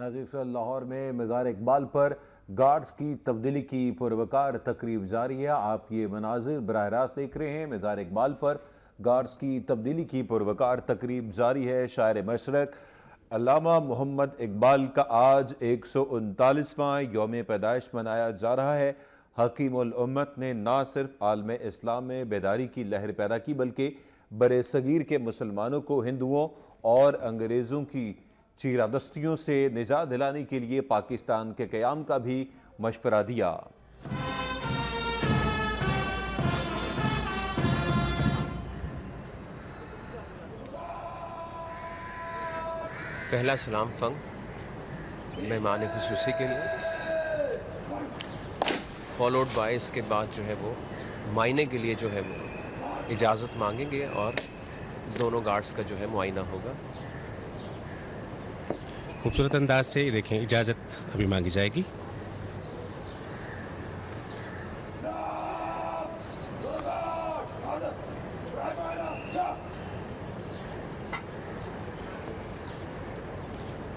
नाज़रीन, लाहौर में मज़ार इकबाल पर गार्ड्स की तब्दीली की पुरवकार तकरीब जारी है। आप ये मनाजिर बराह रास्त देख रहे हैं। मज़ार इकबाल पर गार्ड्स की तब्दीली की पुरवकार तकरीब जारी है। शायर मशरक अल्लामा मोहम्मद इकबाल का आज 139वां यौम पैदाइश मनाया जा रहा है। हकीमुल उम्मत ने न सिर्फ आलम इस्लाम में बेदारी की लहर पैदा की, बल्कि बरे सगीर के मुसलमानों को हिंदुओं और अंग्रेज़ों की चीरादस्तियों से निजात दिलाने के लिए पाकिस्तान के क़याम का भी मशवरा दिया। पहला सलाम फंग मेहमान खुसूसी के लिए, फॉलोड बाय इसके बाद जो है वो मायने के लिए जो है वो इजाज़त मांगेंगे और दोनों गार्ड्स का जो है मुआयना होगा। खूबसूरत अंदाज से देखें, इजाज़त अभी मांगी जाएगी।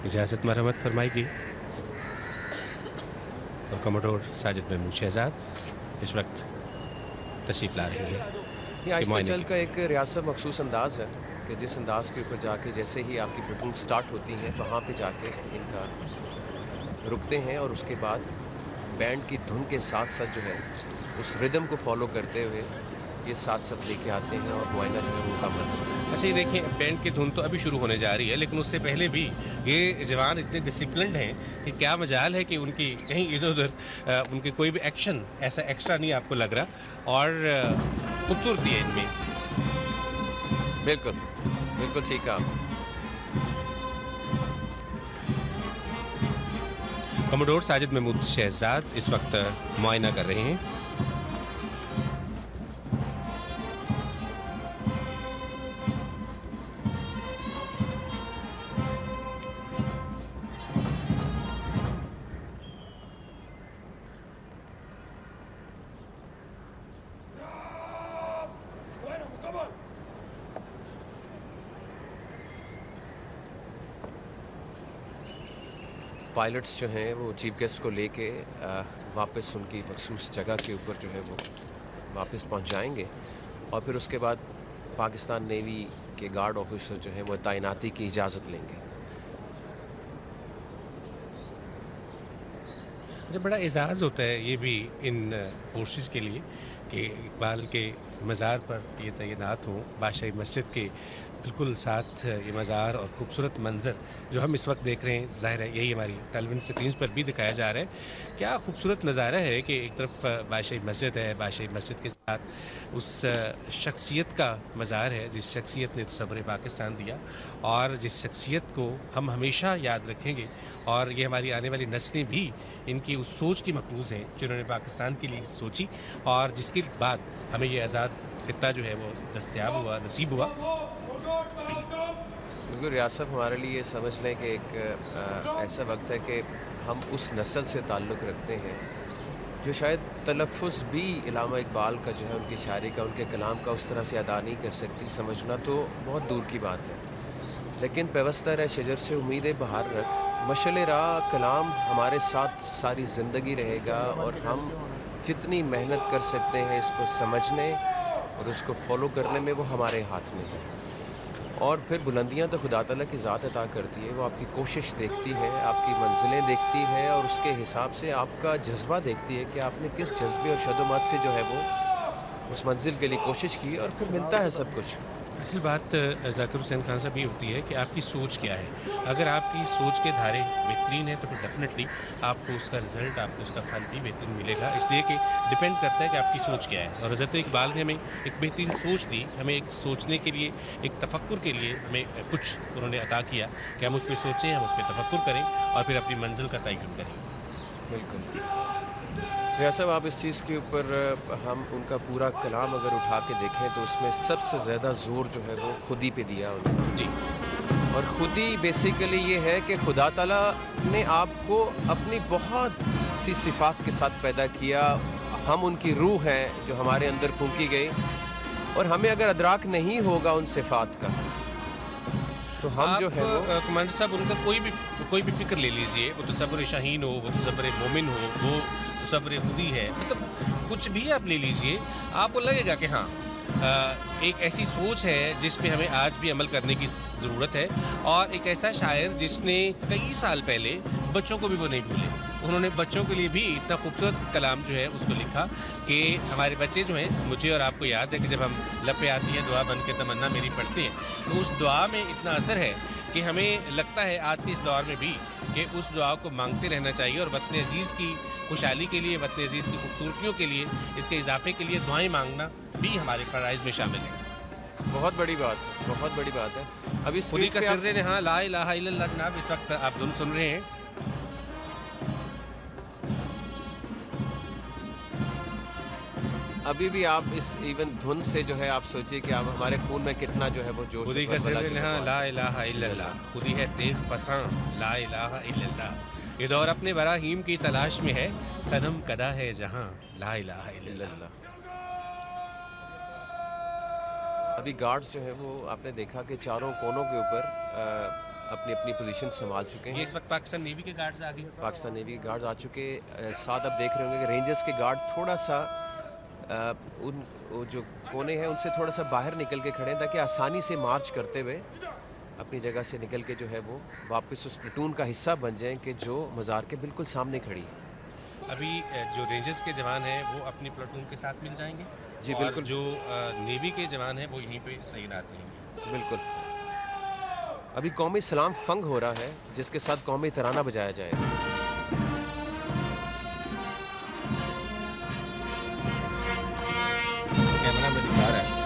इजाज़त मरहमत फरमाएगी और कमोडोर साजिद महमूद शहजाद इस वक्त तशरीफ़ ला रही है। ये आहिस्ता चल का एक रियासत मखसूस अंदाज़ है कि जिस अंदाज़ के ऊपर जाके जैसे ही आपकी प्लेटून स्टार्ट होती है वहाँ पे जाके इनका रुकते हैं और उसके बाद बैंड की धुन के साथ साथ जो है उस रिदम को फॉलो करते हुए ये साथ साथ लेके आते हैं और मुआयना जो है वो मुकम्मल होता है। अच्छा, ये देखें, बैंड की धुन तो अभी शुरू होने जा रही है, लेकिन उससे पहले भी ये जवान इतने डिसिप्लिन्ड हैं कि क्या मजाल है कि उनकी कहीं इधर उधर उनके कोई भी एक्शन ऐसा एक्स्ट्रा नहीं आपको लग रहा और खूबसूरती है इनमें। बिल्कुल बिल्कुल ठीक है। कमोडोर साजिद महमूद शहजाद इस वक्त मुआयना कर रहे हैं। पायलट्स जो हैं वो चीफ गेस्ट को लेके वापस उनकी मखसूस जगह के ऊपर जो है वो वापस पहुंच जाएंगे और फिर उसके बाद पाकिस्तान नेवी के गार्ड ऑफिसर जो हैं वो तैनाती की इजाज़त लेंगे। जब बड़ा एजाज़ होता है ये भी इन फोर्सेस के लिए कि इकबाल के मज़ार पर ये तैनात हों, बादशाही मस्जिद के बिल्कुल साथ ये मज़ार और ख़ूबसूरत मंज़र जो हम इस वक्त देख रहे हैं, ज़ाहिर है यही हमारी टेलीविज़न स्क्रीन्स पर भी दिखाया जा रहा है। क्या खूबसूरत नज़ारा है कि एक तरफ बादशाही मस्जिद है, बादशाही मस्जिद के साथ उस शख्सियत का मज़ार है जिस शख्सियत ने तस्वुर पाकिस्तान दिया और जिस शख्सियत को हम हमेशा याद रखेंगे और ये हमारी आने वाली नस्लें भी इनकी उस सोच की मकरूज़ हैं जिन्होंने पाकिस्तान के लिए सोची और जिसके बाद हमें ये आज़ाद खित्ता जो है वो दस्तयाब हुआ, नसीब हुआ। बिल्कुल, रियासत हमारे लिए समझ लें कि एक ऐसा वक्त है कि हम उस नस्ल से ताल्लुक़ रखते हैं जो शायद तलफ़ुज़ भी अल्लामा इकबाल का जो है उनकी शायरी का, उनके कलाम का उस तरह से अदा नहीं कर सकती। समझना तो बहुत दूर की बात है, लेकिन पेवस्ता रह शजर से उम्मीद बहार रख, मशअल राह कलाम हमारे साथ सारी ज़िंदगी रहेगा और हम जितनी मेहनत कर सकते हैं इसको समझने और उसको फॉलो करने में वो हमारे हाथ में है। और फिर बुलंदियां तो खुदा ताला की ज़ात अता करती है, वो आपकी कोशिश देखती है, आपकी मंजिलें देखती है और उसके हिसाब से आपका जज्बा देखती है कि आपने किस जज्बे और शदोमत से जो है वो उस मंजिल के लिए कोशिश की और फिर मिलता है सब कुछ। असल बात ज़ाकिर हुसैन खान साहब ये होती है कि आपकी सोच क्या है। अगर आपकी सोच के धारे बेहतरीन है तो फिर डेफिनेटली आपको उसका रिज़ल्ट, आपको उसका फल भी बेहतरीन मिलेगा। इसलिए कि डिपेंड करता है कि आपकी सोच क्या है। और हज़रत इकबाल ने हमें एक बेहतरीन सोच दी, हमें एक सोचने के लिए, एक तफक्कुर के लिए हमें कुछ उन्होंने अता किया कि हम उस पर सोचें, हम उस पर तफक्कुर करें और फिर अपनी मंजिल का तयन करें। बिल्कुल रियासत, आप इस चीज़ के ऊपर हम उनका पूरा कलाम अगर उठा के देखें तो उसमें सबसे ज़्यादा ज़ोर जो है वो खुदी पे दिया उन्होंने। जी, और खुदी बेसिकली ये है कि खुदा ताला ने आपको अपनी बहुत सी सिफ़ात के साथ पैदा किया। हम उनकी रूह हैं जो हमारे अंदर फूंकी गई और हमें अगर अदराक नहीं होगा उन सिफ़ात का तो हम जो है वो कमांडर साहब उनका कोई भी फ़िक्र ले लीजिए, वो तसव्वुर शाहीन हो, वो तसव्वुर मोमिन हो, वो तसव्वुर खुदी है, मतलब कुछ भी आप ले लीजिए, आपको लगेगा कि हाँ एक ऐसी सोच है जिस पे हमें आज भी अमल करने की ज़रूरत है। और एक ऐसा शायर जिसने कई साल पहले बच्चों को भी वो नहीं भूले, उन्होंने बच्चों के लिए भी इतना खूबसूरत कलाम जो है उसको लिखा कि हमारे बच्चे जो हैं, मुझे और आपको याद है कि जब हम लब पे आती है दुआ बन के तमन्ना मेरी पढ़ते हैं, तो उस दुआ में इतना असर है कि हमें लगता है आज के इस दौर में भी कि उस दुआ को मांगते रहना चाहिए और वतन अज़ीज़ की खुशहाली के लिए, वतन अज़ीज़ की खूबसूरतियों के लिए, इसके इजाफे के लिए दुआएं मांगना भी हमारे फ़राइज़ में शामिल है। बहुत बड़ी बात है। अभी खुदी का स्क्रीन पे आप सिर्रे ने हाँ ला इलाहा इल्लल्लाह जनाब इस वक्त आप धुन सुन रहे हैं। अभी भी आप इस इवन धुन से जो है आप सोचिए कि आप हमारे खून में कितना जो है वो जोश खुदी का वलवला सिर्रे जो ने है हाँ वो ला इलाहा इल्लल्लाह, खुदी है तेग फसां ला इलाहा इल्लल्लाह। ये दौर अपने बराहीम की तलाश में है, सनम कदा है जहाँ ला इलाहा इल्लल्लाह। इल्लल्लाह। अभी गार्ड्स जो है वो आपने देखा कि चारों कोनों के ऊपर अपनी अपनी पोजीशन संभाल चुके ये हैं। इस वक्त पाकिस्तान नेवी के गार्ड्स आ गए। पाकिस्तान नेवी के गार्ड्स आ चुके साथ आप देख रहे होंगे कि रेंजर्स के गार्ड थोड़ा सा वो जो कोने हैं उनसे थोड़ा सा बाहर निकल के खड़े हैं ताकि आसानी से मार्च करते हुए अपनी जगह से निकल के जो है वो वापस उस प्लेटून का हिस्सा बन जाएं कि जो मज़ार के बिल्कुल सामने खड़ी है। अभी जो रेंजर्स के जवान हैं वो अपनी प्लाटून के साथ मिल जाएंगे जी, और बिल्कुल। जो नेवी के जवान हैं वो यहीं पे तैनात रहेंगे। बिल्कुल। अभी कौमी सलाम फंग हो रहा है जिसके साथ कौमी तराना बजाया जाएगा। कैमरा में दिखा रहा है।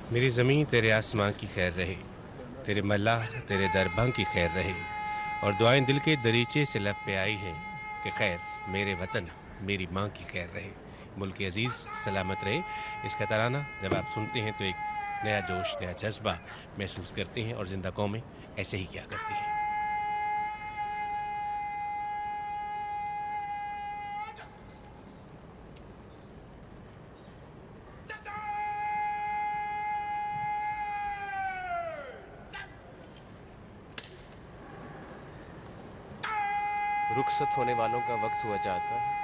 मेरी ज़मीं तेरे आसमां की खैर रहे, तेरे मल्लाह तेरे दरबां की खैर रहे, और दुआएं दिल के दरीचे से लब पे आई हैं कि खैर मेरे वतन मेरी माँ की खैर रहे, मुल्क अज़ीज़ सलामत रहे। इसका तराना जब आप सुनते हैं तो एक नया जोश, नया जज्बा महसूस करते हैं और ज़िंदा कौमें ऐसे ही क्या करती हैं। रुखसत होने वालों का वक्त हुआ जाता है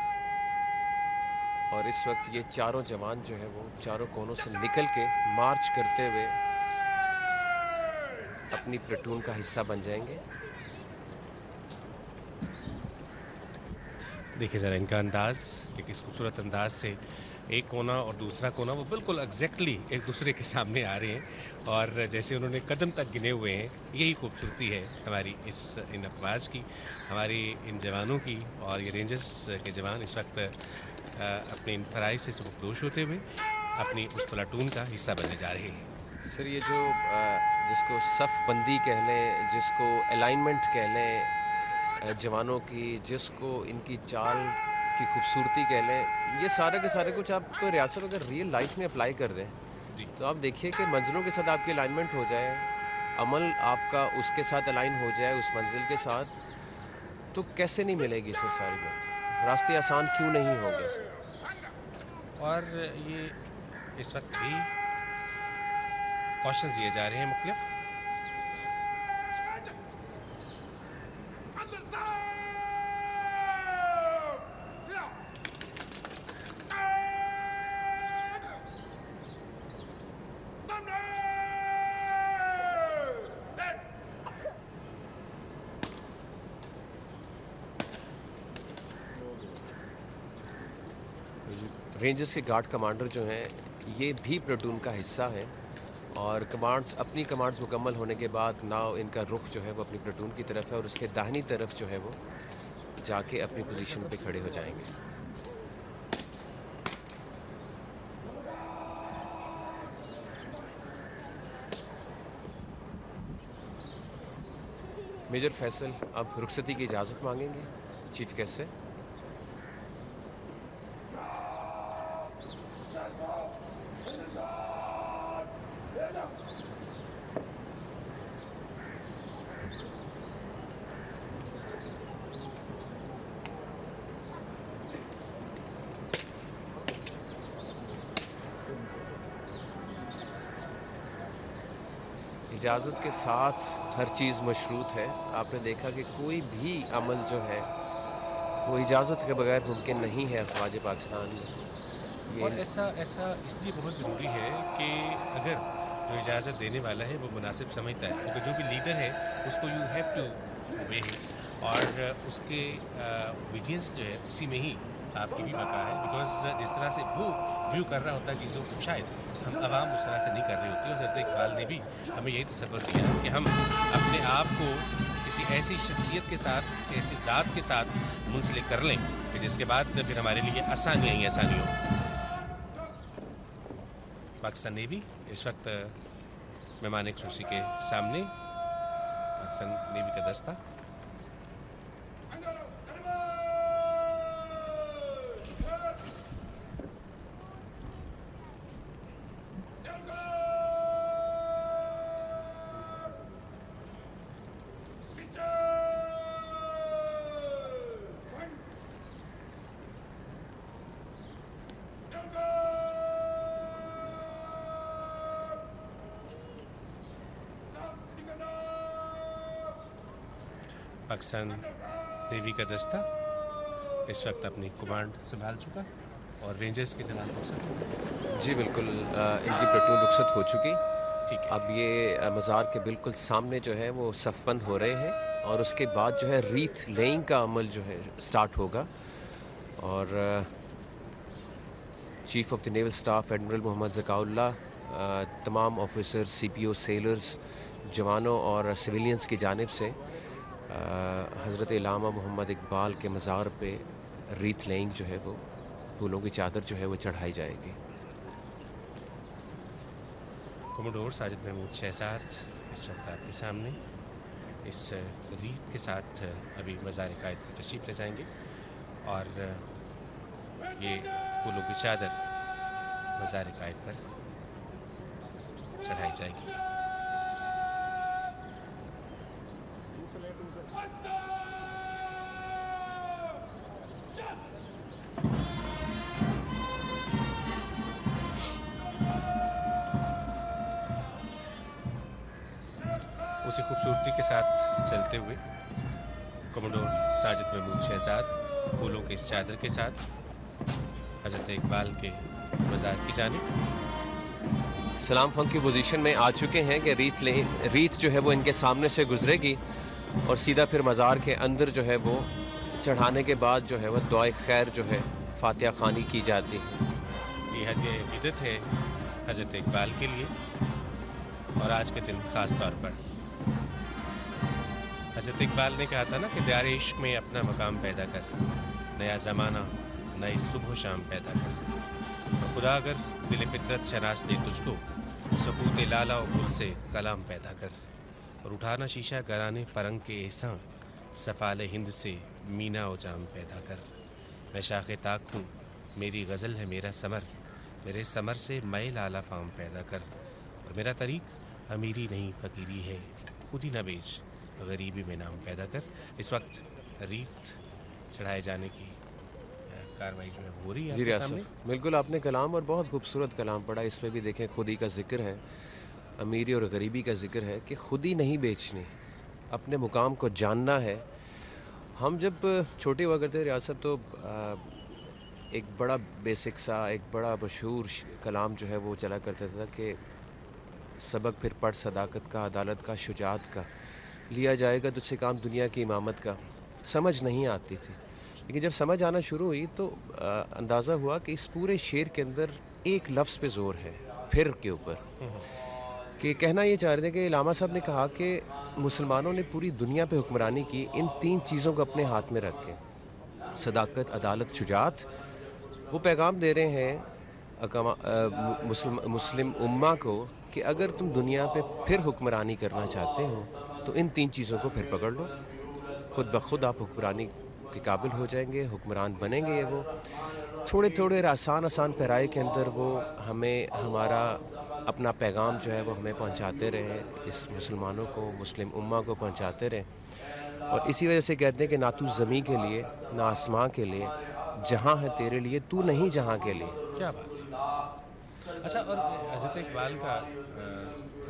और इस वक्त ये चारों जवान जो है वो चारों कोनों से निकल के मार्च करते हुए अपनी प्लेटून का हिस्सा बन जाएंगे। देखिए ज़रा इनका अंदाज़, एक इस खूबसूरत अंदाज से एक कोना और दूसरा कोना वो बिल्कुल एग्जैक्टली एक दूसरे के सामने आ रहे हैं और जैसे उन्होंने कदम तक गिने हुए हैं। यही खूबसूरती है हमारी इन अफवाज की, हमारी इन जवानों की। और ये रेंजर्स के जवान इस वक्त अपने इन फ़राइज़ से सबकदोश होते हुए अपनी उस प्लाटून का हिस्सा बनने जा रहे हैं। सर ये जो जिसको सफ़ बंदी कह लें, जिसको अलाइनमेंट कह लें जवानों की, जिसको इनकी चाल की खूबसूरती कह लें, ये सारा के सारे कुछ आप रियासत अगर रियल लाइफ में अप्लाई कर दें जी। तो आप देखिए कि मंजिलों के साथ आपकी अलाइनमेंट हो जाए, अमल आपका उसके साथ अलाइन हो जाए उस मंजिल के साथ, तो कैसे नहीं मिलेगी सर सारी मंजिल? रास्ते आसान क्यों नहीं होंगे सर? और ये इस वक्त भी कॉशंस दिए जा रहे हैं मुख्तलिफ। रेंजर्स के गार्ड कमांडर जो हैं ये भी प्लेटून का हिस्सा हैं और अपनी कमांड्स मुकम्मल होने के बाद नाव इनका रुख जो है वो अपनी प्लेटून की तरफ है और उसके दाहिनी तरफ जो है वो जाके अपनी पोजीशन पे खड़े हो जाएंगे। मेजर फैसल अब रुखसती की इजाज़त मांगेंगे चीफ गेस्ट से। इजाज़त के साथ हर चीज़ मशरूत है। आपने देखा कि कोई भी अमल जो है वो इजाज़त के बगैर मुमकिन नहीं है अफ़वाज पाकिस्तान में। और ऐसा इसलिए बहुत ज़रूरी है कि अगर जो इजाज़त देने वाला है वो मुनासिब समझता है, क्योंकि जो भी लीडर है उसको यू हैव टू ओबे और उसके ओबीडियंस जो है उसी में ही आपकी भी बका है। बिकॉज जिस तरह से वो व्यू कर रहा होता है चीज़ों को, शायद हम आवाम उस तरह से नहीं कर रही होती। और हज़रत इकबाल ने भी हमें यही तसव्वुर किया है कि हम अपने आप को किसी ऐसी शख्सियत के साथ, किसी ऐसी ज़ात के साथ मुंसलिक कर लें कि जिसके बाद फिर हमारे लिए आसानियाँ ही आसानियों। पाकिस्तान नेवी इस वक्त मेहमान खुसूसी के सामने, पाकिस्तान नेवी का दस्ता पाकिस्तान नेवी का दस्ता इस वक्त अपनी कमांड संभाल चुका और रेंजर्स के जनाब रुखसत। जी बिल्कुल, इनकी प्लेटून रुखसत हो चुकी। ठीक है। अब ये मज़ार के बिल्कुल सामने जो है वो सफ़बंद हो रहे हैं और उसके बाद जो है रीथ लेइंग का अमल जो है स्टार्ट होगा। और chief of the naval staff admiral Mohammad Zakaullah, तमाम ऑफिसर्स, सीपीओ, सेलर्स, जवानों और सिविलियंस की जानिब से हज़रत इलामा मोहम्मद इकबाल के मज़ार पे रीथ लेइंग जो है वो फूलों की चादर जो है वो चढ़ाई जाएगी। कमोडोर साजिद महमूद शहजाद इस वक्त आपके सामने इस रीत के साथ अभी मज़ार कायद पर तशरीफ़ ले जाएंगे और ये फूलों की चादर मज़ार कायद पर चढ़ाई जाएगी। उसी खूबसूरती के साथ चलते हुए कमोडोर साजिद महमूद शहजाद फूलों के इस चादर के साथ हज़रत इकबाल के मज़ार की जानिब सलाम फंक की पोजीशन में आ चुके हैं कि रीत जो है वो इनके सामने से गुजरेगी और सीधा फिर मज़ार के अंदर जो है वो चढ़ाने के बाद जो है वो दुआ खैर जो है फातिहा खानी की जाती है। ये हदिया अक़ीदत है हज़रत इकबाल के लिए और आज के दिन ख़ास तौर पर। हज़रत इकबाल ने कहा था ना कि प्यारे इश्क में अपना मकाम पैदा कर, नया ज़माना नई सुबह शाम पैदा कर। तो खुदा अगर दिल फितरत शनास दे तुझको, सबूत लाला और गुल से कलाम पैदा कर। और उठाना शीशा गराने फ़रंग के एहसान, सफ़ाल हिंद से मीना और जाम पैदा कर। मैं शाख ताक हूँ, मेरी गज़ल है मेरा समर, मेरे समर से मैं लाला फाम पैदा कर। और मेरा तरीक़ अमीरी नहीं फ़कीरी है, खुद ही न बेच गरीबी में नाम पैदा कर। इस वक्त रीत चढ़ाए जाने की कार्रवाई जो है हो रही है जी आपके सामने। रियासत, बिल्कुल आपने कलाम और बहुत खूबसूरत कलाम पढ़ा। इसमें भी देखें खुदी का जिक्र है अमीरी और गरीबी का ज़िक्र है कि खुद ही नहीं बेचनी, अपने मुकाम को जानना है। हम जब छोटे हुआ करते थे रियाज साहब, तो एक बड़ा बेसिक सा, एक बड़ा मशहूर कलाम जो है वो चला करता था कि सबक फिर पढ़ सदाकत का, अदालत का, शुजात का, लिया जाएगा तुझसे काम दुनिया की इमामत का। समझ नहीं आती थी, लेकिन जब समझ आना शुरू हुई तो अंदाज़ा हुआ कि इस पूरे शेर के अंदर एक लफ्ज़ पे ज़ोर है, फिर के ऊपर, कि कहना ये चाह रहे थे कि इलामा साहब ने कहा कि मुसलमानों ने पूरी दुनिया पे हुक्मरानी की इन 3 चीज़ों को अपने हाथ में रख के, सदाकत, अदालत, शुजात। वो पैगाम दे रहे हैं मुस्लिम उम्मा को कि अगर तुम दुनिया पे फिर हुक्मरानी करना चाहते हो तो इन 3 चीज़ों को फिर पकड़ लो, खुद ब खुद आप हुक्मरानी के काबिल हो जाएंगे, हुक्मरान बनेंगे। वो थोड़े थोड़े आसान पैराए के अंदर वो हमें हमारा अपना पैगाम जो है वो हमें पहुंचाते रहे, इस मुसलमानों को, मुस्लिम उम्मा को पहुंचाते रहे। और इसी वजह से कहते हैं कि ना तू ज़मीं के लिए ना आसमां के लिए, जहाँ है तेरे लिए, तू नहीं जहाँ के लिए। क्या बात है। अच्छा, और हज़रत इकबाल का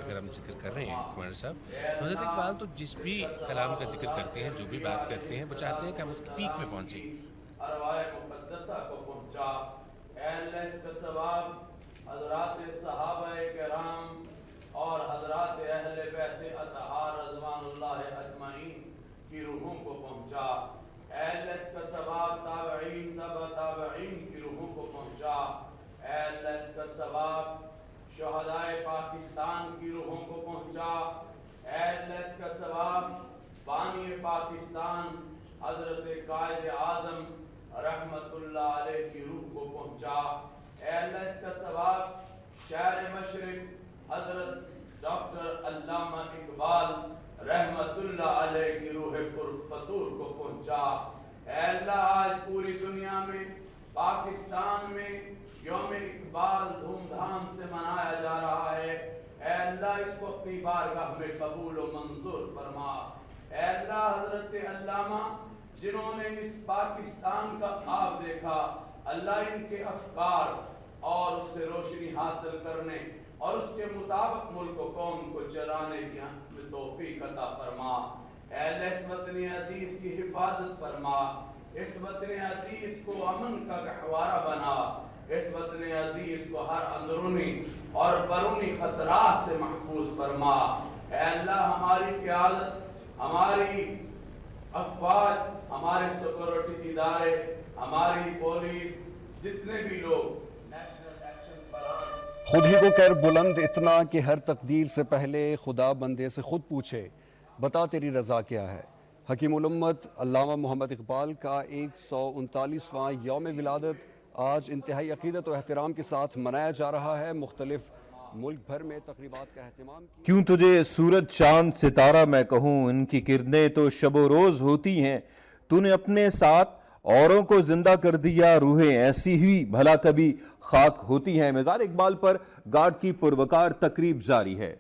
अगर हम जिक्र कर रहे हैं कुमार साहब, तो हज़रत इकबाल तो जिस भी कलाम का जिक्र करते हैं, जो भी बात करते हैं, वो चाहते हैं कि हम उसकी पीक में पहुँचें। हज़रात सहाबा-ए-किराम और हज़रात अहले बैत अतहार रज़वानुल्लाह अजमाइन की रूहों को पहुँचा। एहले का सवाब ताबईन तबा ताबईन की रूहों को पहुँचा। एहले का सवाब शुहदाए पाकिस्तान की रूहों को पहुँचा। एहले का सवाब बानी पाकिस्तान हज़रत कायद आज़म रहमतुल्लाह अलैह की रूह को पहुँचा। एहले का सवाब शायर मशरिक हज़रत डॉक्टर अल्लामा इकबाल रहमतुल्लाह अलैह की रूह फतूर को पहुँचा। अल्लाह आज पूरी दुनिया में, पाकिस्तान में यौम इकबाल धूमधाम से मनाया जा रहा है। अल्लाह इसको अपनी बारगाह में कबूल व मंजूर फरमा। अल्लाह हज़रत अल्लामा जिन्होंने इस पाकिस्तान का ख्वाब देखा, अल्लाह इनके अफकार और उससे रोशनी हासिल करने और उसके मुताबिक मुल्क कौम को चलाने की तौफीक अता फरमा। अहले इस वतन अजीज की हिफाजत फरमा, इस वतन अजीज को अमन का गहवारा बना, इस वतन अजीज को हर अंदरूनी और बरूनी खतरात से महफूज फरमा। अल्लाह हमारी क़यादत, हमारी अफवाज, हमारे सिक्योरिटी इदारे, हमारी पुलिस, जितने भी लोग खुद ही को कर बुलंद इतना कि हर तकदीर से पहले खुदा बंदे से खुद पूछे, बता तेरी रज़ा क्या है। हकीमुल उम्मत अल्लामा मोहम्मद इकबाल का 139वां यौम विलादत आज इंतहाई अक़ीदत और एहतराम के साथ मनाया जा रहा है। मुख्तलिफ मुल्क भर में तकरीबात का अहतमाम। क्यों तुझे सूरज चांद सितारा मैं कहूँ, इनकी किरणें तो शबो रोज़ होती हैं। तूने अपने साथ औरों को जिंदा कर दिया, रूहें ऐसी ही भला कभी खाक होती हैं। मज़ार इकबाल पर गार्ड की पुरवकार तकरीब जारी है।